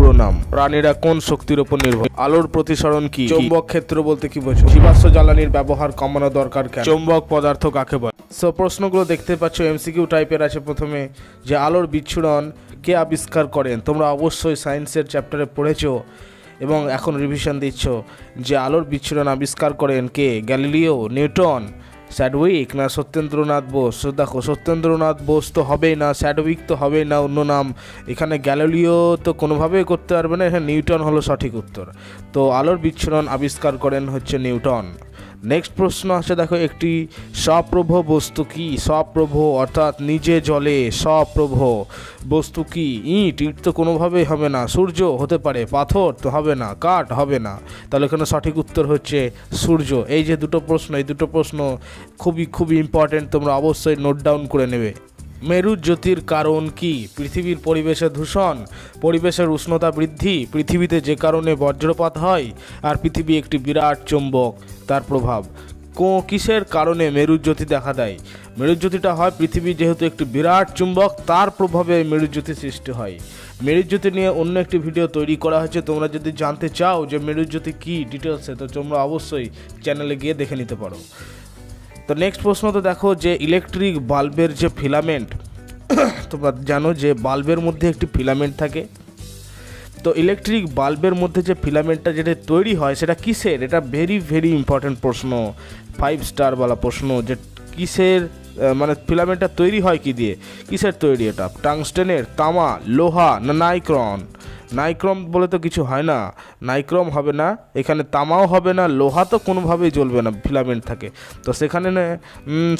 পুরো নাম। প্রাণীরা কোন শক্তির উপর নির্ভর? আলোর প্রতিসরণ কি? চৌম্বক ক্ষেত্র বলতে কি বোঝো? জীবাশ্ম জ্বালানির ব্যবহার কমানো দরকার কেন? চৌম্বক পদার্থ কাকে বলে? সো প্রশ্নগুলো দেখতে পাচ্ছ এমসিকিউ টাইপের আছে। প্রথমে যে আলোর বিচ্ছুরণ কে আবিষ্কার করেন? তোমরা অবশ্যই সায়েন্সের চ্যাপ্টারে পড়েছো এবং এখন রিভিশন দিচ্ছ যে আলোর বিচ্ছুরণ আবিষ্কার করেন কে? গ্যালিলিও, নিউটন, স্যাডউইক না সত্যেন্দ্রনাথ বোস? দেখো সত্যেন্দ্রনাথ বোস তো হবেই না, স্যাডউইক তো হবেই না, অন্য নাম। এখানে গ্যালিলিও তো কোনোভাবেই করতে পারবে না, এখানে নিউটন হলো সঠিক উত্তর। তো আলোর বিচ্ছুরণ আবিষ্কার করেন হচ্ছে নিউটন। নেক্সট প্রশ্ন আছে দেখো, একটি স্বপ্রভ বস্তু কি? স্বপ্রভ অর্থাৎ নিজে জ্বলে, স্বপ্রভ বস্তু কি? ইট তো কোনোভাবেই হবে না। সূর্য হতে পারে, পাথর তো হবে না, কাঠ হবে না। তাহলে এখানে সঠিক উত্তর হচ্ছে সূর্য। এই যে দুটো প্রশ্ন, এই দুটো প্রশ্ন খুবই ইম্পর্টেন্ট, তোমরা অবশ্যই নোট ডাউন করে নেবে। মেরুজ্যোতির কারণ কি? পৃথিবীর পরিবেশে দূষণ, পরিবেশের উষ্ণতা বৃদ্ধি, পৃথিবীতে যে কারণে বজ্রপাত হয়, আর পৃথিবী একটি বিরাট চৌম্বক, তার প্রভাব। কিসের কারণে মেরুজ্যোতি দেখা দেয়? মেরুজ্যোতিটা হয় পৃথিবী যেহেতু একটি বিরাট চুম্বক, তার প্রভাবে মেরুজ্যোতি সৃষ্টি হয়। মেরুজ্যোতি নিয়ে অন্য একটি ভিডিও তৈরি করা হয়েছে, তোমরা যদি জানতে চাও যে মেরুজ্যোতি কী ডিটেলসে, তো তোমরা অবশ্যই চ্যানেলে গিয়ে দেখে নিতে পারো। তো নেক্সট প্রশ্ন তো দেখো, যে ইলেকট্রিক বাল্বের যে ফিলামেন্ট, তোমরা জানো যে বাল্বের মধ্যে একটি ফিলামেন্ট থাকে। তো ইলেকট্রিক বাল্বের মধ্যে যে ফিলামেন্টটা যেটা তৈরি হয় সেটা কিসের? এটা ভেরি ইম্পর্টেন্ট প্রশ্ন, 5 স্টারওয়ালা প্রশ্ন। যে কিসের মানে ফিলামেন্টটা তৈরি হয় কি দিয়ে? কিসের তৈরি এটা? টাংস্টেনের, তামা, লোহা না নাইক্রন? নাইক্রম বলে তো কিছু হয় না, নাইক্রম হবে না, এখানে তামাও হবে না, লোহা তো কোনোভাবেই জ্বলবে না, ফিলামেন্ট থাকে। তো সেখানে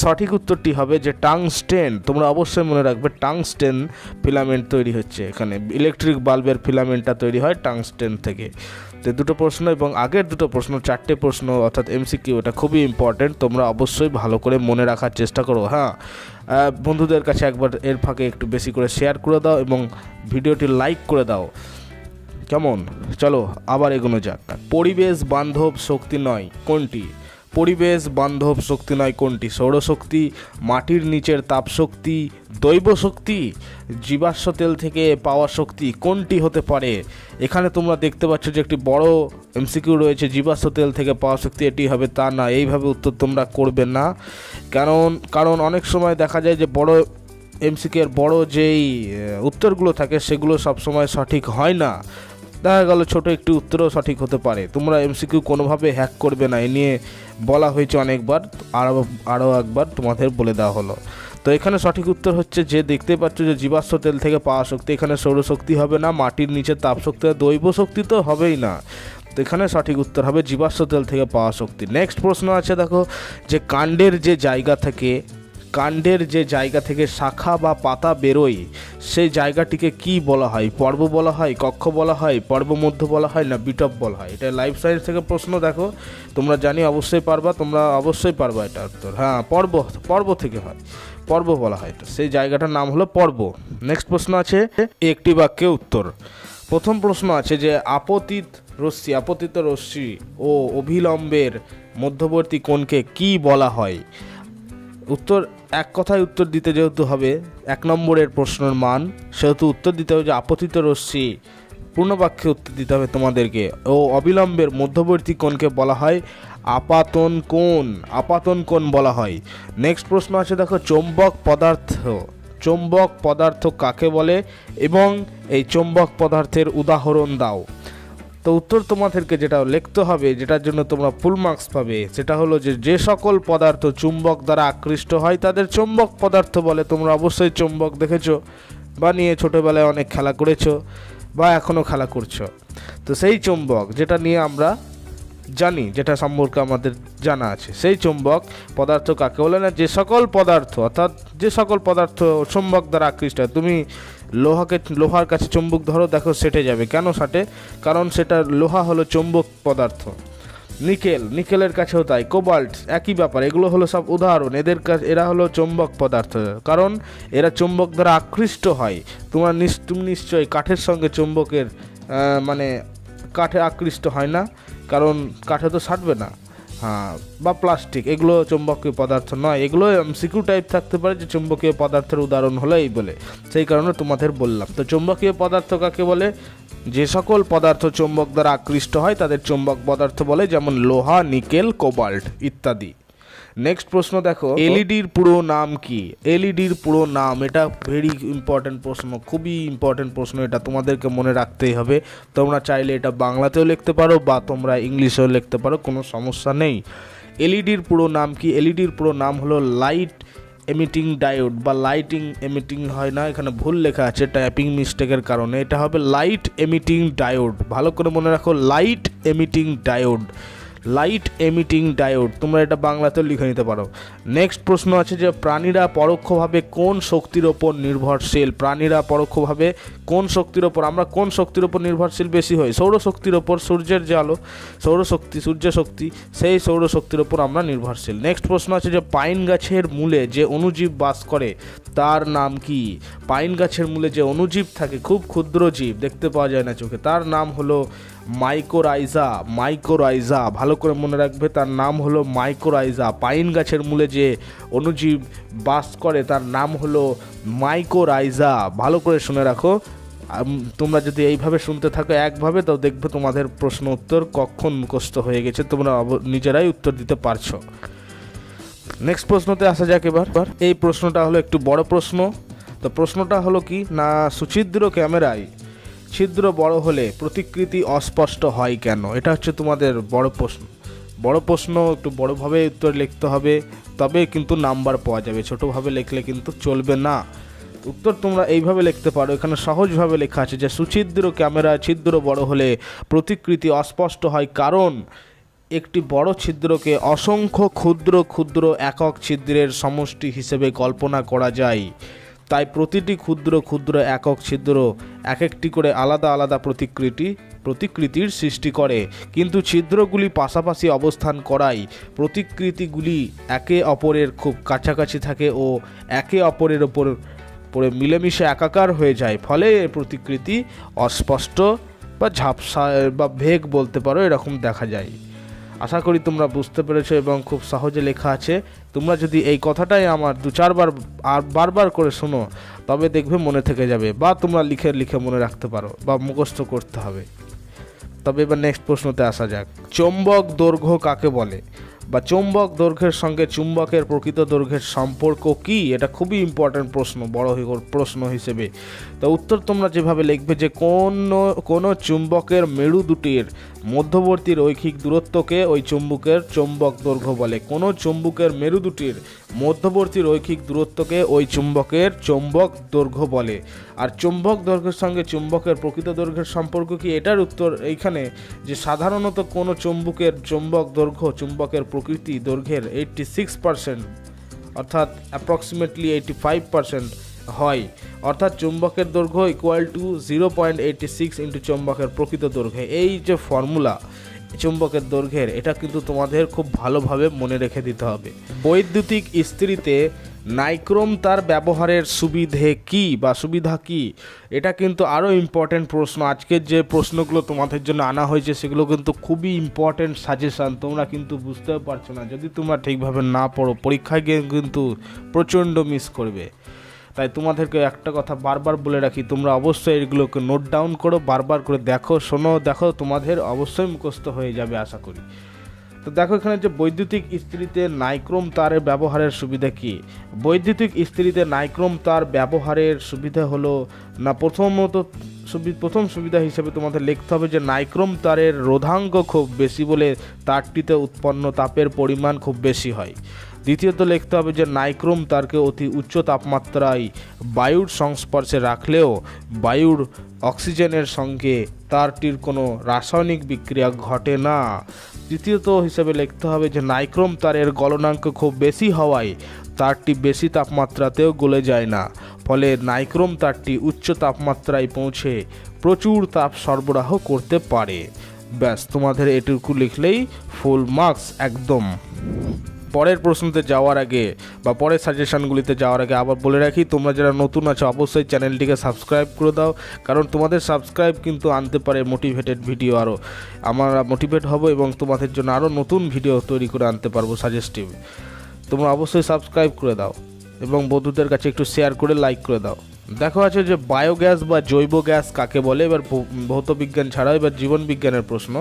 সঠিক উত্তরটি হবে যে টাংস্টেন। তোমরা অবশ্যই মনে রাখবে টাংস্টেন ফিলামেন্ট তৈরি হচ্ছে এখানে। ইলেকট্রিক বাল্বের ফিলামেন্টটা তৈরি হয় টাংস্টেন থেকে। তো দুটো প্রশ্ন এবং আগের দুটো প্রশ্ন, 4টে প্রশ্ন অর্থাৎ এমসিকিউ, এটা খুবই ইম্পর্টেন্ট, তোমরা অবশ্যই ভালো করে মনে রাখার চেষ্টা করো। হ্যাঁ, বন্ধুদের কাছে একবার এর ফাঁকে একটু বেশি করে শেয়ার করে দাও এবং ভিডিওটি লাইক করে দাও, কেমন? চলো আবার এগোনো যাক। পরিবেশ বান্ধব শক্তি নয় কোনটি? পরিবেশ বান্ধব শক্তি নয় কোনটি? সৌরশক্তি, মাটির নিচের তাপশক্তি, দৈব শক্তি, জীবাশ্ম তেল থেকে পাওয়া শক্তি, কোনটি হতে পারে? এখানে তোমরা দেখতে পাচ্ছ যে একটি বড় এমসিকিউ রয়েছে, জীবাশ্ম তেল থেকে পাওয়া শক্তি এটি হবে, তা না। এইভাবে উত্তর তোমরা করবে না, কারণ অনেক সময় দেখা যায় যে বড় এমসিকিউ এর বড় যেই উত্তরগুলো থাকে সেগুলো সবসময় সঠিক হয় না। দেখা গেল ছোট একটি উত্তরও সঠিক হতে পারে। তোমরা এমসিকিউ কোনোভাবে হ্যাক করবে না, এ নিয়ে বলা হয়েছে অনেকবার, আরও একবার তোমাদের বলে দেওয়া হলো। তো এখানে সঠিক উত্তর হচ্ছে, যে দেখতে পাচ্ছ যে জীবাশ্ম তেল থেকে পাওয়া শক্তি, এখানে সৌরশক্তি হবে না, মাটির নিচে তাপশক্তি, দৈব শক্তি তো হবেই না। তো এখানে সঠিক উত্তর হবে জীবাশ্ম তেল থেকে পাওয়া শক্তি। নেক্সট প্রশ্ন আছে দেখো, যে কাণ্ডের যে জায়গা থেকে শাখা বা পাতা বেরোয়, সেই জায়গাটিকে কি বলা হয়? পর্ব বলা হয়, কক্ষ বলা হয়, পর্বমধ্য বলা হয়, না বিটপ বলা হয়? এটা লাইফ সায়েন্স থেকে প্রশ্ন। দেখো তোমরা জানি অবশ্যই পারবা এটা উত্তর। হ্যাঁ, পর্ব থেকে হয়, পর্ব বলা হয়, তো সেই জায়গাটার নাম হলো পর্ব। নেক্সট প্রশ্ন আছে, একটি বাক্যে উত্তর। প্রথম প্রশ্ন আছে যে আপতিত রশ্মি ও অভিলম্বের মধ্যবর্তী কোণকে কি বলা হয়? উত্তর এক কথায় উত্তর দিতে যেহেতু হবে, 1 নম্বরের প্রশ্নের মান, সেহেতু উত্তর দিতে হবে যে আপতিত রশ্মি, পূর্ণবাক্যে উত্তর দিতে হবে তোমাদেরকে। ও অবিলম্বের মধ্যবর্তী কোণকে বলা হয় আপাতন কোণ বলা হয়। নেক্সট প্রশ্ন আছে দেখো, চৌম্বক পদার্থ কাকে বলে এবং এই চৌম্বক পদার্থের উদাহরণ দাও। তো উত্তর তোমাদেরকে যেটা লিখতে হবে, যেটার জন্য তোমরা ফুল মার্কস পাবে, সেটা হলো যে সকল পদার্থ চুম্বক দ্বারা আকৃষ্ট হয় তাদের চৌম্বক পদার্থ বলে। তোমরা অবশ্যই চৌম্বক দেখেছো বা নিয়ে ছোটোবেলায় অনেক খেলা করেছো বা এখনও খেলা করছো। তো সেই চৌম্বক যেটা নিয়ে আমরা জানি, যেটা সম্পর্কে আমাদের জানা আছে, সেই চৌম্বক পদার্থ কাকে বলে? না যে সকল পদার্থ, অর্থাৎ যে সকল পদার্থ চৌম্বক দ্বারা আকৃষ্ট হয়। তুমি লোহার কাছে চুম্বক ধরো, দেখো সেটে যাবে। কেন সাটে? কারণ সেটা লোহা হলো চৌম্বক পদার্থ। নিকেলের কাছেও তাই, কোবাল্ট একই ব্যাপার। এগুলো হলো সব উদাহরণ, এরা হলো চৌম্বক পদার্থ, কারণ এরা চৌম্বক দ্বারা আকৃষ্ট হয়। তুমি নিশ্চয়ই কাঠের সঙ্গে চৌম্বকের মানে কাঠে আকৃষ্ট হয় না, কারণ কাঠে তো সাটবে না। হ্যাঁ, বা প্লাস্টিক, এগুলো চৌম্বকীয় পদার্থ নয়। এগুলো এমসিকিউ টাইপ থাকতে পারে যে চৌম্বকীয় পদার্থের উদাহরণ হলো এই বলে, সেই কারণে তোমাদের বললাম। তো চৌম্বকীয় পদার্থ কাকে বলে? যে সকল পদার্থ চুম্বক দ্বারা আকৃষ্ট হয় তাদের চুম্বক পদার্থ বলে, যেমন লোহা, নিকেল, কোবাল্ট ইত্যাদি। নেক্সট প্রশ্ন দেখো, এলইডির পুরো নাম কি? এলইডির পুরো নাম, এটা ভেরি ইম্পর্টেন্ট প্রশ্ন, খুবই ইম্পর্টেন্ট প্রশ্ন, এটা তোমাদেরকে মনে রাখতেই হবে। তোমরা চাইলে এটা বাংলাতেও লিখতে পারো বা তোমরা ইংলিশেও লিখতে পারো, কোনো সমস্যা নেই। এলইডির পুরো নাম কি? এলইডির পুরো নাম হলো লাইট এমিটিং ডায়োড, বা লাইটিং এমিটিং হয় না, এখানে ভুল লেখা আছে টাইপিং মিস্টেকের কারণে, এটা হবে লাইট এমিটিং ডায়োড। ভালো করে মনে রাখো, light emitting diode, light emitting diode, তোমরা এটা বাংলাতেও লিখে নিতে পারো। নেক্সট প্রশ্ন আছে যে প্রাণীরা পরোক্ষভাবে কোন শক্তির ওপর নির্ভরশীল? প্রাণীরা পরোক্ষভাবে কোন শক্তির ওপর, আমরা কোন শক্তির ওপর নির্ভরশীল বেশি হই? সৌরশক্তির ওপর, সূর্যের যে আলো, সৌরশক্তি, সূর্য শক্তি, সেই সৌরশক্তির ওপর আমরা নির্ভরশীল। নেক্সট প্রশ্ন আছে যে পাইন গাছের মূলে যে অণুজীব বাস করে তার নাম কি? পাইন গাছের মূলে যে অণুজীব থাকে, খুব ক্ষুদ্র জীব, দেখতে পাওয়া যায় না চোখে, তার নাম হলো মাইকোরাইজা। মাইকোরাইজা, ভালো করে মনে রাখবে, তার নাম হলো মাইকোরাইজা। পাইন গাছের মূলে যে অণুজীব বাস করে তার নাম হলো মাইকোরাইজা, ভালো করে শুনে রাখো। তোমরা যদি এইভাবে শুনতে থাকো একভাবে, তো দেখবে তোমাদের প্রশ্ন উত্তর কখন মুখস্থ হয়ে গেছে, তোমরা নিজেরাই উত্তর দিতে পারছো। নেক্সট প্রশ্নতে আসা যাক এবার। এই প্রশ্নটা হলো একটু বড় প্রশ্ন। তো প্রশ্নটা হলো কি না, সুছিদ্র ক্যামেরায় ছিদ্র বড় হলে প্রতিকৃতি অস্পষ্ট হয় কেন? এটা হচ্ছে তোমাদের বড় প্রশ্ন। বড় প্রশ্ন, একটু বড়ভাবে উত্তর লিখতে হবে, তবে কিন্তু নাম্বার পাওয়া যাবে, ছোটোভাবে লিখলে কিন্তু চলবে না। উত্তর তোমরা এইভাবে লিখতে পারো, এখানে সহজভাবে লেখা আছে যে সুছিদ্র ক্যামেরায় ছিদ্র বড় হলে প্রতিকৃতি অস্পষ্ট হয়, কারণ একটি বড় ছিদ্রকে অসংখ্য ক্ষুদ্র ক্ষুদ্র একক ছিদ্রের সমষ্টি হিসেবে কল্পনা করা যায়। তাই প্রতিটি ক্ষুদ্র ক্ষুদ্র একক ছিদ্র এক একটি করে আলাদা আলাদা প্রতিকৃতির সৃষ্টি করে, কিন্তু ছিদ্রগুলি পাশাপাশি অবস্থান করায় প্রতিকৃতিগুলি একে অপরের খুব কাছাকাছি থাকে ও একে অপরের ওপর মিলেমিশে একাকার হয়ে যায়, ফলে প্রতিকৃতি অস্পষ্ট বা ঝাপসা বা ভেগ বলতে পারো, এরকম দেখা যায়। আশা করি তোমরা বুঝতে পেরেছো এবং খুব সহজে লেখা আছে। তোমরা যদি এই কথাটাই আমার 2-4 আর বারবার করে শোনো, তবে দেখবে মনে থেকে যাবে, বা তোমরা লিখে লিখে মনে রাখতে পারো, বা মুখস্থ করতে হবে। তবে এবার নেক্সট প্রশ্নতে আসা যাক। চৌম্বক দৈর্ঘ্য কাকে বলে? বা চৌম্বক দৈর্ঘ্যের সঙ্গে চুম্বকের প্রকৃত দৈর্ঘ্যের সম্পর্ক কি? এটা খুবই ইম্পর্ট্যান্ট প্রশ্ন, বড় প্রশ্ন হিসেবে। তো উত্তর তোমরা যেভাবে লিখবে যে কোনো চুম্বকের মেরু দুটির মধ্যবর্তী রৈখিক দূরত্বকে ওই চুম্বকের চৌম্বক দৈর্ঘ্য বলে। কোনো চুম্বকের মেরু দুটির মধ্যবর্তী রৈখিক দূরত্বকে ওই চুম্বকের চৌম্বক দৈর্ঘ্য বলে। আর চুম্বক দৈর্ঘ্যের সঙ্গে চুম্বকের প্রকৃত দৈর্ঘ্যের সম্পর্ক কি? এটার উত্তর এইখানে যে সাধারণত কোনো চুম্বকের চৌম্বক দৈর্ঘ্য চুম্বকের প্রকৃতি দৈর্ঘ্যের 86%, অর্থাৎ অ্যাপ্রক্সিমেটলি 85% হয়, অর্থাৎ চুম্বকের দৈর্ঘ্য ইকুয়াল টু 0.86 ইন্টু চুম্বকের প্রকৃত দৈর্ঘ্য। এই যে ফর্মুলা চুম্বকের দৈর্ঘ্যের, এটা কিন্তু তোমাদের খুব ভালোভাবে মনে রেখে দিতে হবে। বৈদ্যুতিক ইস্ত্রিতে নাইক্রোম তার ব্যবহারের সুবিধা কি? এটা কিন্তু আরও ইম্পর্টেন্ট প্রশ্ন। আজকের যে প্রশ্নগুলো তোমাদের জন্য আনা হয়েছে সেগুলো কিন্তু খুবই ইম্পর্টেন্ট সাজেশান, তোমরা কিন্তু বুঝতেও পারছো না। যদি তোমরা ঠিকভাবে না পড়ো, পরীক্ষায় গিয়ে কিন্তু প্রচণ্ড মিস করবে। তাই তোমাদেরকে একটা কথা বারবার বলে রাখি, তোমরা অবশ্যই এগুলোকে নোট ডাউন করো, বারবার করে দেখো, তোমাদের অবশ্যই মুখস্থ হয়ে যাবে আশা করি। তো দেখো এখানে যে বৈদ্যুতিক ইস্ত্রিতে নাইক্রোম তারের ব্যবহারের সুবিধা কি? বৈদ্যুতিক ইস্ত্রিতে নাইক্রোম তার ব্যবহারের সুবিধা হলো না, প্রথম সুবিধা হিসেবে তোমাদের লিখতে হবে যে নাইক্রোম তারের রোধাঙ্ক খুব বেশি বলে তারটিতে উৎপন্ন তাপের পরিমাণ খুব বেশি হয়। দ্বিতীয়ত লিখতে হবে যে নাইক্রোম তারকে অতি উচ্চ তাপমাত্রায় বায়ুর সংস্পর্শে রাখলেও বায়ুর অক্সিজেনের সঙ্গে তারটির কোনো রাসায়নিক বিক্রিয়া ঘটে না। তৃতীয়ত হিসেবে লিখতে হবে যে নাইক্রোম তারের গলনাঙ্ক খুব বেশি হওয়ায় তারটি বেশি তাপমাত্রাতেও গলে যায় না, ফলে নাইক্রোম তারটি উচ্চ তাপমাত্রায় পৌঁছে প্রচুর তাপ সরবরাহ করতে পারে। ব্যাস, তোমাদের এটুকু লিখলেই ফুল মার্কস একদম। পরের প্রশ্নতে যাওয়ার আগে বা পরের সাজেশনগুলিতে যাওয়ার আগে আবার বলে রাখি, তোমরা যারা নতুন আছো অবশ্যই চ্যানেলটিকে সাবস্ক্রাইব করে দাও, কারণ তোমাদের সাবস্ক্রাইব কিন্তু আনতে পারে মোটিভেটেড ভিডিও, আরও আমরা মোটিভেট হব এবং তোমাদের জন্য আরও নতুন ভিডিও তৈরি করে আনতে পারবো সাজেস্টিভ। তোমরা অবশ্যই সাবস্ক্রাইব করে দাও এবং বন্ধুদের কাছে একটু শেয়ার করে লাইক করে দাও। দেখো আছে যে বায়োগ্যাস বা জৈব গ্যাস কাকে বলে। এবার ভৌত বিজ্ঞান ছাড়া এবার জীবন বিজ্ঞানের প্রশ্ন,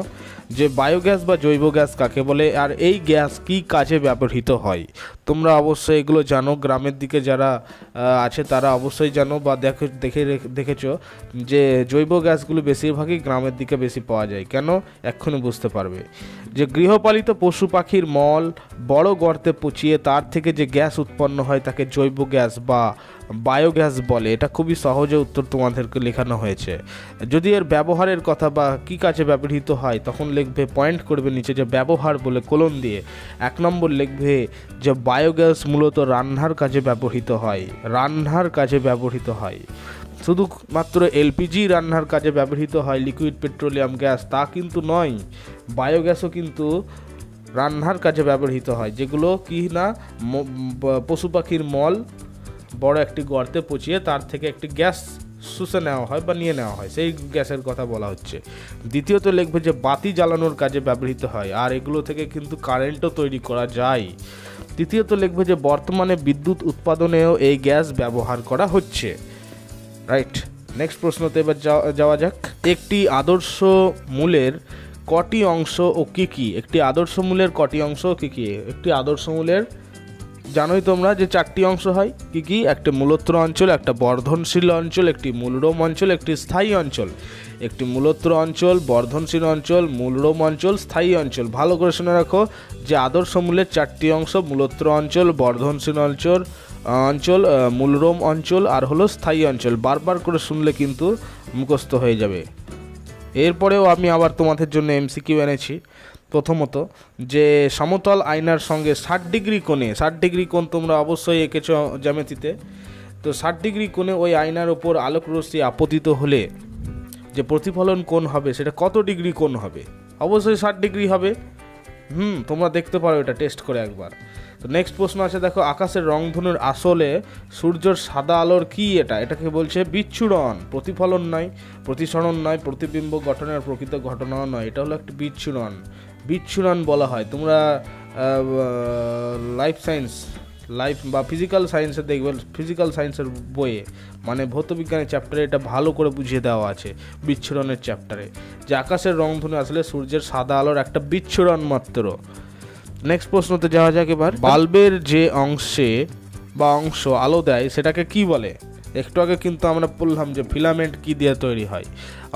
যে বায়োগ্যাস বা জৈব গ্যাস কাকে বলে আর এই গ্যাস কি কাজে ব্যবহৃত হয়। তোমরা অবশ্যই এগুলো জানো, গ্রামের দিকে যারা আছে তারা অবশ্যই জানো বা দেখেছো যে জৈব গ্যাসগুলো বেশিরভাগই গ্রামের দিকে বেশি পাওয়া যায়। কেন এক্ষুনি বুঝতে পারবে। যে গৃহপালিত পশু পাখির মল বড় গর্তে পচিয়ে তার থেকে যে গ্যাস উৎপন্ন হয় তাকে জৈব গ্যাস বা বায়োগ্যাস বলে। এটা খুবই সহজে উত্তর তোমাদেরকে লেখানো হয়েছে। যদি এর ব্যবহারের কথা বা কী কাজে ব্যবহৃত হয় তখন লিখবে, পয়েন্ট করবে নিচে যে ব্যবহার বলে কোলন দিয়ে। 1 নম্বর লিখবে যে বায়োগ্যাস মূলত রান্নার কাজে ব্যবহৃত হয়, রান্নার কাজে ব্যবহৃত হয়। শুধুমাত্র এলপিজি রান্নার কাজে ব্যবহৃত হয়, লিকুইড পেট্রোলিয়াম গ্যাস তা কিন্তু নয়। বায়োগ্যাসও কিন্তু রান্নার কাজে ব্যবহৃত হয়, যেগুলো কি না পশু পাখির মল বড় একটি গর্তে পচিয়ে তার থেকে একটি গ্যাস শুষে নেওয়া হয় বা নিয়ে নেওয়া হয়, সেই গ্যাসের কথা বলা হচ্ছে। দ্বিতীয়ত লিখবে যে বাতি জ্বালানোর কাজে ব্যবহৃত হয়, আর এগুলো থেকে কিন্তু কারেন্টও তৈরি করা যায়। তৃতীয়ত লিখবে যে বর্তমানে বিদ্যুৎ উৎপাদনেও এই গ্যাস ব্যবহার করা হচ্ছে। রাইট, নেক্সট প্রশ্নতে এবার যাওয়া যাক। একটি আদর্শ মূলের কটি অংশ ও কী কী? একটি আদর্শ মূলের কটি অংশ ও কী কী? একটি আদর্শ মূলের জানোই তোমরা যে 4টি অংশ হয়। কি কি? একটা মূলত্র অঞ্চল, একটা বর্ধনশীল অঞ্চল, একটি মূলরোম অঞ্চল, একটি স্থায়ী অঞ্চল। একটি মূলত্র অঞ্চল, বর্ধনশীল অঞ্চল, মূলরোম অঞ্চল, স্থায়ী অঞ্চল। ভালো করে শুনে রাখো যে আদর্শ মূলের 4টি অংশ, মূলত্র অঞ্চল, বর্ধনশীল অঞ্চল মূলরোম অঞ্চল আর হলো স্থায়ী অঞ্চল। বারবার করে শুনলে কিন্তু মুখস্থ হয়ে যাবে। এরপরেও আমি আবার তোমাদের জন্য এমসিকিউ এনেছি। প্রথমত, যে সমতল আয়নার সঙ্গে 60 ডিগ্রি কোণে, 60 ডিগ্রি কোণ তোমরা অবশ্যই এঁকেছ জ্যামিতিতে, তো 60 ডিগ্রি কোণে ওই আয়নার ওপর আলোক রশ্মি আপতিত হলে যে প্রতিফলন কোণ হবে সেটা কত ডিগ্রি কোণ হবে? অবশ্যই 60 ডিগ্রি হবে। তোমরা দেখতে পারো এটা টেস্ট করে একবার। তো নেক্সট প্রশ্ন আছে, দেখো আকাশের রংধনুর আসলে সূর্যের সাদা আলোর কি? এটাকে বলছে বিচ্ছুরণ, প্রতিফলন নয়, প্রতিসরণ নয়, প্রতিবিম্ব গঠনের প্রকৃত ঘটনাও নয়, এটা হলো একটি বিচ্ছুরণ বলা হয়। তোমরা লাইফ বা ফিজিক্যাল সায়েন্সে দেখবে, ফিজিক্যাল সায়েন্সের বইয়ে মানে ভৌতবিজ্ঞানের চ্যাপ্টারে এটা ভালো করে বুঝিয়ে দেওয়া আছে বিচ্ছুরণের চ্যাপ্টারে, যে আকাশের রংধনু আসলে সূর্যের সাদা আলোর একটা বিচ্ছুরণ মাত্র। নেক্সট প্রশ্নতে যাওয়া যাক এবার। বাল্বের যে অংশ আলো দেয় সেটাকে কি বলে? একটু আগে কিন্তু আমরা বললাম যে ফিলামেন্ট কি দিয়ে তৈরি হয়,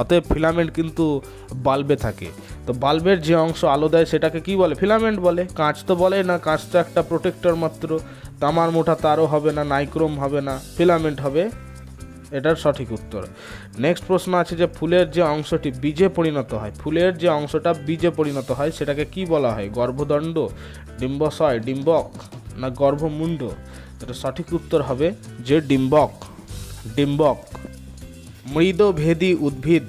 অতএব ফিলামেন্ট কিন্তু বাল্বে থাকে। তো বাল্বের যে অংশ আলো দেয় সেটাকে কি বলে? ফিলামেন্ট বলে। কাঁচ তো বলে না, কাঁচ তো একটা প্রোটেক্টর মাত্র। তামার মোটা তারও হবে না, নাইক্রোম হবে না, ফিলামেন্ট হবে এটার সঠিক উত্তর। নেক্সট প্রশ্ন আছে যে ফুলের যে অংশটি বীজে পরিণত হয়, ফুলের যে অংশটা বীজে পরিণত হয় সেটাকে কি বলা হয়? গর্ভদণ্ড, ডিম্বাশয়, ডিম্বক না গর্ভমুণ্ড? এটা সঠিক উত্তর হবে যে ডিম্বক। মৃদভেদী উদ্ভিদ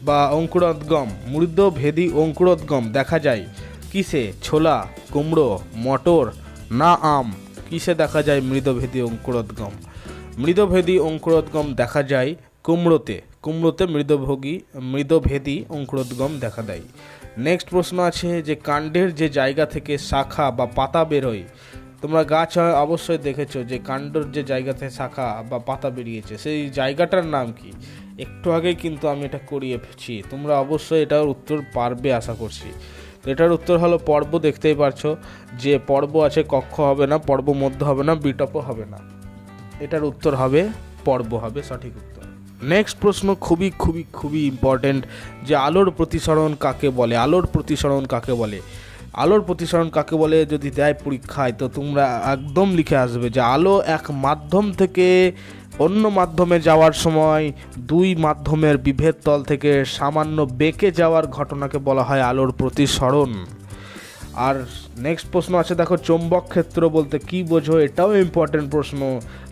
বা অঙ্কুরোদ্গম, মৃদভেদী অঙ্কুরোদ্গম দেখা যায় কিসে? ছোলা, কুমড়ো, মটর না আম? কিসে দেখা যায় মৃদভেদী অঙ্কুরোদ্গম? মৃদভেদী অঙ্কুরোদ্গম দেখা যায় কুমড়োতে। মৃদভেদী অঙ্কুরোদ্গম দেখা দেয়। নেক্সট প্রশ্ন আছে যে কাণ্ডের যে জায়গা থেকে শাখা বা পাতা বেরোয়, তোমরা গাছ অবশ্যই দেখেছো যে কাণ্ডের যে জায়গাতে শাখা বা পাতা বেরিয়েছে সেই জায়গাটার নাম কি? একটু আগেই কিন্তু আমি এটা করিয়েছি, তোমরা অবশ্যই এটার উত্তর পারবে আশা করছি। তো এটার উত্তর হলো পর্ব। দেখতেই পারছো যে পর্ব আছে, কক্ষ হবে না, পর্ব মধ্য হবে না, বিটপ হবে না, এটার উত্তর হবে পর্ব, হবে সঠিক উত্তর। নেক্সট প্রশ্ন খুবই খুবই খুবই ইম্পর্টেন্ট, যে আলোর প্রতিসরণ কাকে বলে? আলোর প্রতিসরণ কাকে বলে? আলোর প্রতিসরণ কাকে বলে যদি দেয় পরীক্ষায় তো তোমরা একদম লিখে আসবে যে আলো এক মাধ্যম থেকে অন্য মাধ্যমে যাওয়ার সময় দুই মাধ্যমের বিভেদ তল থেকে সামান্য বেঁকে যাওয়ার ঘটনাকে বলা হয় আলোর প্রতিসরণ। আর নেক্সট প্রশ্ন আছে, দেখো চৌম্বক ক্ষেত্র বলতে কি বোঝো? এটাও ইম্পর্টেন্ট প্রশ্ন।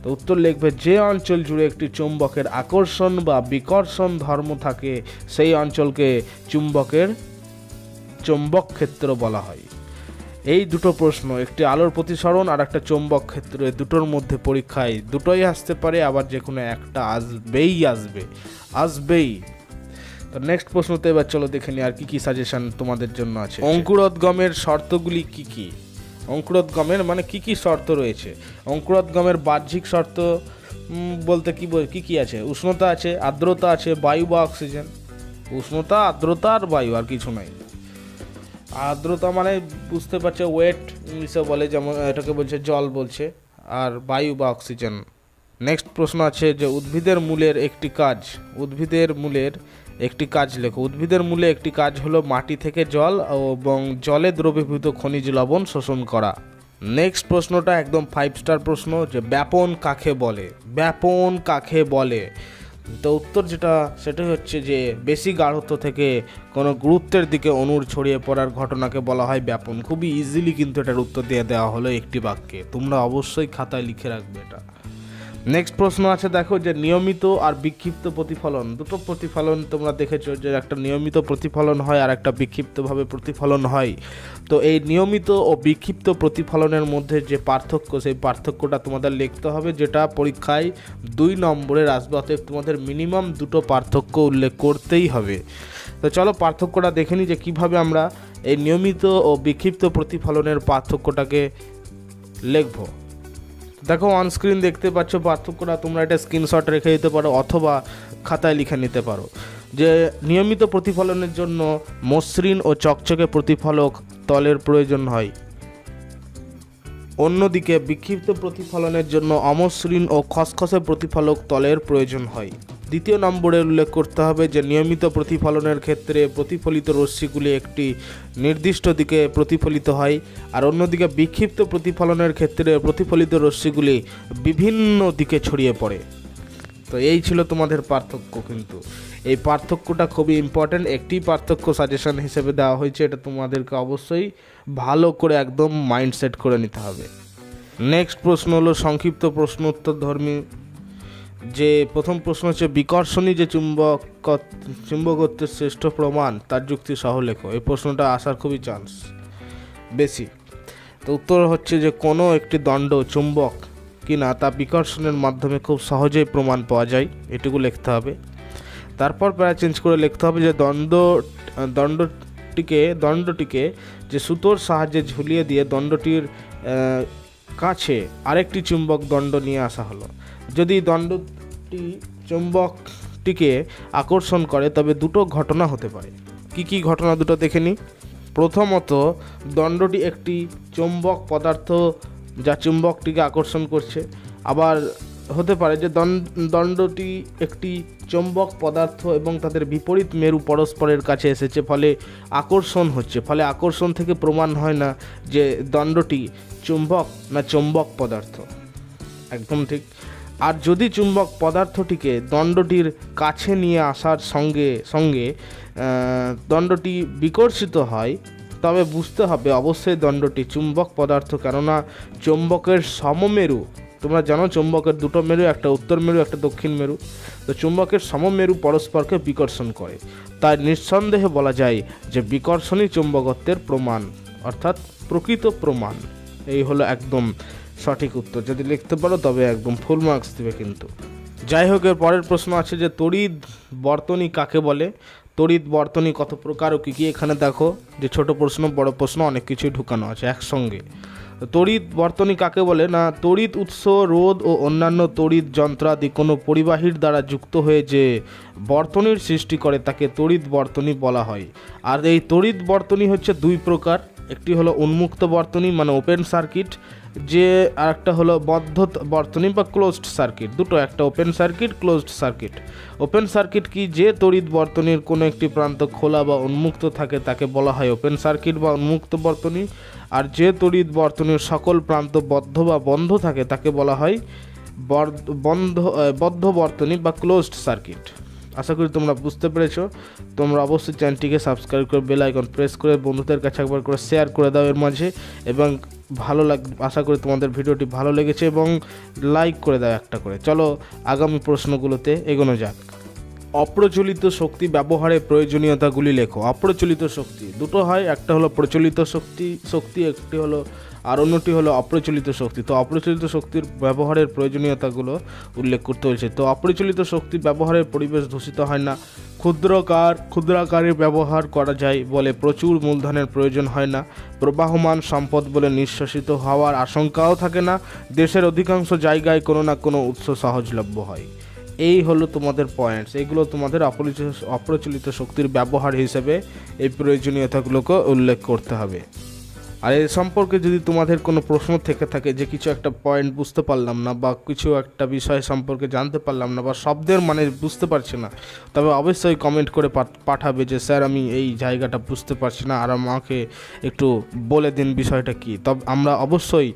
তো উত্তর লিখবে যে অঞ্চল জুড়ে একটি চুম্বকের আকর্ষণ বা বিকর্ষণ ধর্ম থাকে সেই অঞ্চলকে চৌম্বক ক্ষেত্র বলা হয়। এই দুটো প্রশ্ন, একটি আলোর প্রতিসরণ আর একটা চৌম্বক ক্ষেত্র, এই দুটোর মধ্যে পরীক্ষায় দুটোই আসতে পারে, আবার যে কোনো একটা আসবেই। তো নেক্সট প্রশ্নতে এবার চলো দেখে নি আর কি সাজেশন তোমাদের জন্য আছে। অঙ্কুরোদ্গমের শর্তগুলি কি? অঙ্কুরোদ্গমের মানে কি শর্ত রয়েছে? অঙ্কুরোদ্গমের বাহ্যিক শর্ত বলতে কি কি আছে? উষ্ণতা আছে, আর্দ্রতা আছে, বায়ু বা অক্সিজেন। উষ্ণতা, আর্দ্রতা আর বায়ু, আর কিছু নাই। আর্দ্রতা মানে বুঝতে পারছো, ওয়েট ইংলিশে বলে, যেমন এটাকে বলছে জল বলছে, আর বায়ু বা অক্সিজেন। নেক্সট প্রশ্ন আছে যে উদ্ভিদের মূলের একটি কাজ, উদ্ভিদের মূলের একটি কাজ লেখো। উদ্ভিদের মূলে একটি কাজ হলো মাটি থেকে জল এবং জলে দ্রবীভূত খনিজ লবণ শোষণ করা। নেক্সট প্রশ্নটা একদম 5 স্টার প্রশ্ন, যে ব্যাপন কাকে বলে? ব্যাপন কাকে বলে? তো উত্তর যেটা সেটা হচ্ছে যে বেশি গাঢ়ত্ব থেকে কোনো গুরুত্বের দিকে অণুর ছড়িয়ে পড়ার ঘটনাকে বলা হয় ব্যাপন। খুবই ইজিলি কিন্তু এটার উত্তর দিয়ে দেওয়া হলো একটি বাক্যে, তোমরা অবশ্যই খাতায় লিখে রাখবে এটা। নেক্সট প্রশ্ন আছে দেখো, যে নিয়মিত আর বিক্ষিপ্ত প্রতিফলন, দুটো প্রতিফলন তোমরা দেখেছো, যে একটা নিয়মিত প্রতিফলন হয় আর একটা বিক্ষিপ্তভাবে প্রতিফলন হয়। তো এই নিয়মিত ও বিক্ষিপ্ত প্রতিফলনের মধ্যে যে পার্থক্য, সেই পার্থক্যটা তোমাদের লিখতে হবে, যেটা পরীক্ষায় 2 নম্বরের আসবে। অতএব তোমাদের মিনিমাম দুটো পার্থক্য উল্লেখ করতেই হবে। তো চলো পার্থক্যটা দেখে নিই, যে কীভাবে আমরা এই নিয়মিত ও বিক্ষিপ্ত প্রতিফলনের পার্থক্যটাকে লিখব। দেখো অন স্ক্রিন দেখতে পাচ্ছ পার্থক্যটা, তোমরা এটা স্ক্রিনশট রেখে দিতে পারো অথবা খাতায় লিখে নিতে পারো। যে নিয়মিত প্রতিফলনের জন্য মসৃণ ও চকচকে প্রতিফলক তলের প্রয়োজন হয়, অন্যদিকে বিক্ষিপ্ত প্রতিফলনের জন্য অমসৃণ ও খসখসে প্রতিফলক তলের প্রয়োজন হয়। দ্বিতীয় নম্বরে উল্লেখ করতে হবে যে নিয়মিত প্রতিফলনের ক্ষেত্রে প্রতিফলিত রশ্মিগুলি একটি নির্দিষ্ট দিকে প্রতিফলিত হয়, আর অন্যদিকে বিক্ষিপ্ত প্রতিফলনের ক্ষেত্রে প্রতিফলিত রশ্মিগুলি বিভিন্ন দিকে ছড়িয়ে পড়ে। তো এই ছিল তোমাদের পার্থক্য। কিন্তু এই পার্থক্যটা খুবই ইম্পর্ট্যান্ট, একটি পার্থক্য সাজেশন হিসেবে দেওয়া হয়েছে, এটা তোমাদেরকে অবশ্যই ভালো করে একদম মাইন্ডসেট করে নিতে হবে। নেক্সট প্রশ্ন হলো সংক্ষিপ্ত প্রশ্ন উত্তর ধর্মী। যে প্রথম প্রশ্ন হচ্ছে বিকর্ষণী যে চুম্বকত্বের শ্রেষ্ঠ প্রমাণ তার যুক্তি সহ লেখো। এই প্রশ্নটা আসার খুবই চান্স বেশি। তো উত্তর হচ্ছে যে কোনো একটি দণ্ড চুম্বক কিনা তা বিকর্ষণের মাধ্যমে খুব সহজেই প্রমাণ পাওয়া যায়, এটুকু লিখতে হবে। তারপর প্রায় চেঞ্জ করে লিখতে হবে যে দণ্ডটিকে যে সুতোর সাহায্যে ঝুলিয়ে দিয়ে দণ্ডটির কাছে আরেকটি চুম্বক দণ্ড নিয়ে আসা হলো। যদি দণ্ডটি চুম্বকটিকে আকর্ষণ করে তবে দুটো ঘটনা হতে পারে। কি কি ঘটনা দুটো দেখে নিই। প্রথমত, দণ্ডটি একটি চুম্বক পদার্থ যা চুম্বকটিকে আকর্ষণ করছে। আবার হতে পারে যে দণ্ডটি একটি চুম্বক পদার্থ এবং তাদের বিপরীত মেরু পরস্পরের কাছে এসেছে, ফলে আকর্ষণ হচ্ছে। ফলে আকর্ষণ থেকে প্রমাণ হয় না যে দণ্ডটি চুম্বক না চুম্বক পদার্থ। একদম ঠিক। আর যদি চুম্বক পদার্থটিকে দণ্ডটির কাছে নিয়ে আসার সঙ্গে সঙ্গে দণ্ডটি বিকর্ষিত হয়, তবে বুঝতে হবে অবশ্যই দণ্ডটি চুম্বক পদার্থ, কেননা চুম্বকের সমমেরু, তোমরা জানো চুম্বকের দুটো মেরু, একটা উত্তর মেরু একটা দক্ষিণ মেরু। তো চুম্বকের সমমেরু পরস্পরকে বিকর্ষণ করে, তাই নিঃসন্দেহে বলা যায় যে বিকর্ষণই চুম্বকত্বের প্রমাণ, অর্থাৎ প্রকৃত প্রমাণ। এই হলো একদম সঠিক উত্তর। যদি লিখতে পারো তবে একদম ফুল মার্কস দেবে। কিন্তু যাই হোক, এর পরের প্রশ্ন আছে যে তড়িৎ বর্তনী কাকে বলে? তড়িৎ বর্তনী কত প্রকার ও কী কী? এখানে দেখো যে ছোট প্রশ্ন বড় প্রশ্ন অনেক কিছুই ঢুকানো আছে একসঙ্গে। তড়িৎ বর্তনী কাকে বলে না, তড়িৎ উৎস, রোধ ও অন্যান্য তড়িৎ যন্ত্রাদি কোনো পরিবাহীর দ্বারা যুক্ত হয়ে যে বর্তনীর সৃষ্টি করে তাকে তড়িৎ বর্তনী বলা হয়। আর এই তড়িৎ বর্তনী হচ্ছে 2 প্রকার। একটি হলো উন্মুক্ত বর্তনী মানে ওপেন সার্কিট, যে আরেকটা হলো বদ্ধ বর্তনী বা ক্লোজড সার্কিট। দুটো, একটা open circuit, closed circuit. Open circuit কি, যে তড়িৎ বর্তনীর কোনো একটি প্রান্ত খোলা বা উন্মুক্ত থাকে তাকে বলা হয় ওপেন সার্কিট বা উন্মুক্ত বর্তনী। আর যে তড়িৎ বর্তনীর সকল প্রান্ত বদ্ধ বা বন্ধ থাকে তাকে বলা হয় বদ্ধ বর্তনী বা ক্লোজড সার্কিট। আশা করি তোমরা বুঝতে পেরেছো। তোমরা অবশ্যই চ্যানেলটিকে সাবস্ক্রাইব করে বেল আইকন প্রেস করে বন্ধুদের কাছে একবার করে শেয়ার করে দাও এর মাঝে, এবং আশা করি তোমাদের ভিডিওটি ভালো লেগেছে এবং লাইক করে দাও একটা করে। চলো আগামী প্রশ্নগুলোতে এগোনো যাক। অপ্রচলিত শক্তি ব্যবহারের প্রয়োজনীয়তাগুলি লেখো। অপ্রচলিত শক্তি দুটো হয়, একটা হলো প্রচলিত শক্তি, একটি হলো আর অন্যটি হলো অপ্রচলিত শক্তি। তো অপ্রচলিত শক্তির ব্যবহারের প্রয়োজনীয়তাগুলো উল্লেখ করতে হয়েছে। তো অপ্রচলিত শক্তি ব্যবহারের পরিবেশ দূষিত হয় না, ক্ষুদ্রাকারে ব্যবহার করা যায় বলে প্রচুর মূলধনের প্রয়োজন হয় না, প্রবাহমান সম্পদ বলে নিঃশেষিত হওয়ার আশঙ্কাও থাকে না, দেশের অধিকাংশ জায়গায় কোনো না কোনো উৎস সহজলভ্য হয়। এই হলো তোমাদের পয়েন্টস, এগুলো তোমাদের অপ্রচলিত শক্তির ব্যবহার হিসেবে এই প্রয়োজনীয়তাগুলোকে উল্লেখ করতে হবে। আর এর সম্পর্কে যদি তোমাদের কোনো প্রশ্ন থেকে থাকে যে কিছু একটা পয়েন্ট বুঝতে পারলাম না, বা কিছু একটা বিষয় সম্পর্কে জানতে পারলাম না, বা শব্দের মানে বুঝতে পারছি না, তবে অবশ্যই কমেন্ট করে পাঠাবে যে স্যার আমি এই জায়গাটা বুঝতে পারছি না, আর আমাকে একটু বলে দিন বিষয়টা কী। তবে আমরা অবশ্যই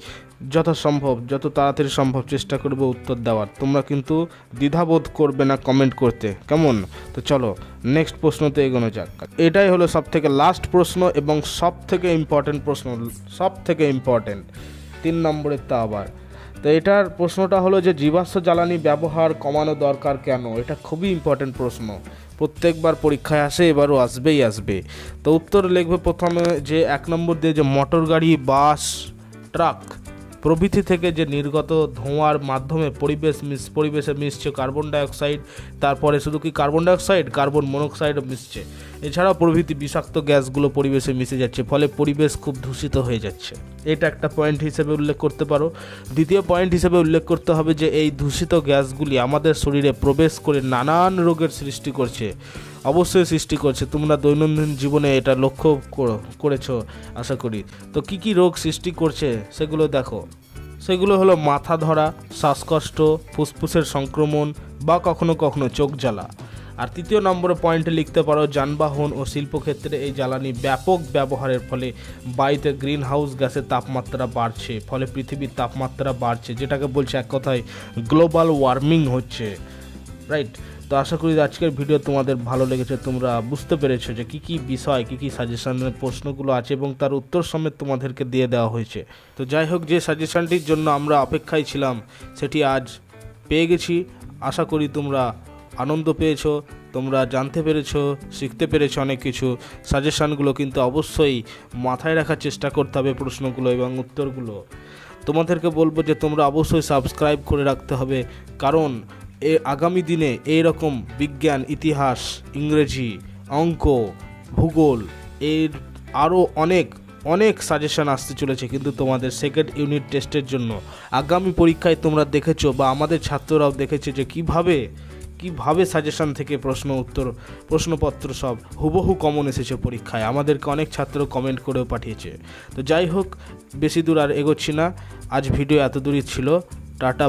যথাসম্ভব যত তাড়াতাড়ি সম্ভব চেষ্টা করব উত্তর দেওয়ার। তোমরা কিন্তু দ্বিধাবোধ করবে না কমেন্ট করতে, কেমন? তো চলো নেক্সট প্রশ্নতে এগোনো যাক। এটাই হলো সবথেকে লাস্ট প্রশ্ন এবং সবথেকে ইম্পর্টেন্ট প্রশ্ন, সবথেকে ইম্পর্টেন্ট 3 নম্বরের। তা আবার তো এটার প্রশ্নটা হলো যে জীবাশ্ম জ্বালানি ব্যবহার কমানো দরকার কেন? এটা খুবই ইম্পর্টেন্ট প্রশ্ন, প্রত্যেকবার পরীক্ষায় আসে, এবারও আসবে। তো উত্তর লিখবে প্রথমে যে 1 নম্বর দিয়ে যে মোটর গাড়ি, বাস, ট্রাক প্রভৃতি থেকে যে নির্গত ধোঁয়ার মাধ্যমে পরিবেশে মিশছে কার্বন ডাইঅক্সাইড, তারপরে শুধু কি কার্বন ডাইঅক্সাইড, কার্বন মনোক্সাইডও মিশছে, এছাড়াও প্রভৃতি বিষাক্ত গ্যাসগুলো পরিবেশে মিশে যাচ্ছে, ফলে পরিবেশ খুব দূষিত হয়ে যাচ্ছে। এটা একটা পয়েন্ট হিসেবে উল্লেখ করতে পারো। দ্বিতীয় পয়েন্ট হিসেবে উল্লেখ করতে হবে যে এই দূষিত গ্যাসগুলি আমাদের শরীরে প্রবেশ করে নানান রোগের সৃষ্টি করছে, অবশ্যই সৃষ্টি করছে। তোমরা দৈনন্দিন জীবনে এটা লক্ষ্য করেছো আশা করি। তো কি রোগ সৃষ্টি করছে সেগুলো দেখো। সেগুলো হলো মাথা ধরা, শ্বাসকষ্ট, ফুসফুসের সংক্রমণ বা কখনো কখনো চোখ জ্বালা। আর 3 নম্বর পয়েন্টে লিখতে পারো যানবাহন ও শিল্পক্ষেত্রে এই জ্বালানি ব্যাপক ব্যবহারের ফলে বায়ুতে গ্রিন হাউস গ্যাসের তাপমাত্রা বাড়ছে, ফলে পৃথিবীর তাপমাত্রা বাড়ছে, যেটাকে বলছে এক কথায় গ্লোবাল ওয়ার্মিং হচ্ছে, রাইট? তো আশা করি আজকের ভিডিও তোমাদের ভালো লেগেছে, তোমরা বুঝতে পেরেছো যে কী বিষয়, কী সাজেশনের প্রশ্নগুলো আছে এবং তার উত্তর সমেত তোমাদেরকে দিয়ে দেওয়া হয়েছে। তো যাই হোক, যে সাজেশনটির জন্য আমরা অপেক্ষায় ছিলাম সেটি আজ পেয়ে গেছি। আশা করি তোমরা আনন্দ পেয়েছো, তোমরা জানতে পেরেছো, শিখতে পেরেছো অনেক কিছু। সাজেশনগুলো কিন্তু অবশ্যই মাথায় রাখার চেষ্টা করতে হবে, প্রশ্নগুলো এবং উত্তরগুলো। তোমাদেরকে বলবো যে তোমরা অবশ্যই সাবস্ক্রাইব করে রাখতে হবে, কারণ আগামী দিনে এই রকম বিজ্ঞান, ইতিহাস, ইংরেজি, অঙ্ক, ভূগোল এর আরও অনেক সাজেশন আসতে চলেছে। কিন্তু তোমাদের সেকেন্ড ইউনিট টেস্টের জন্য আগামী পরীক্ষায় তোমরা দেখেছো বা আমাদের ছাত্ররাও দেখেছে যে কিভাবে সাজেশন থেকে প্রশ্নপত্র সব হুবহু কমন এসেছে পরীক্ষায়। আমাদেরকে অনেক ছাত্র কমেন্ট করেও পাঠিয়েছে। তো যাই হোক, বেশি দূর আর এগোচ্ছি না, আজ ভিডিও এত দূরই ছিল। টাটা।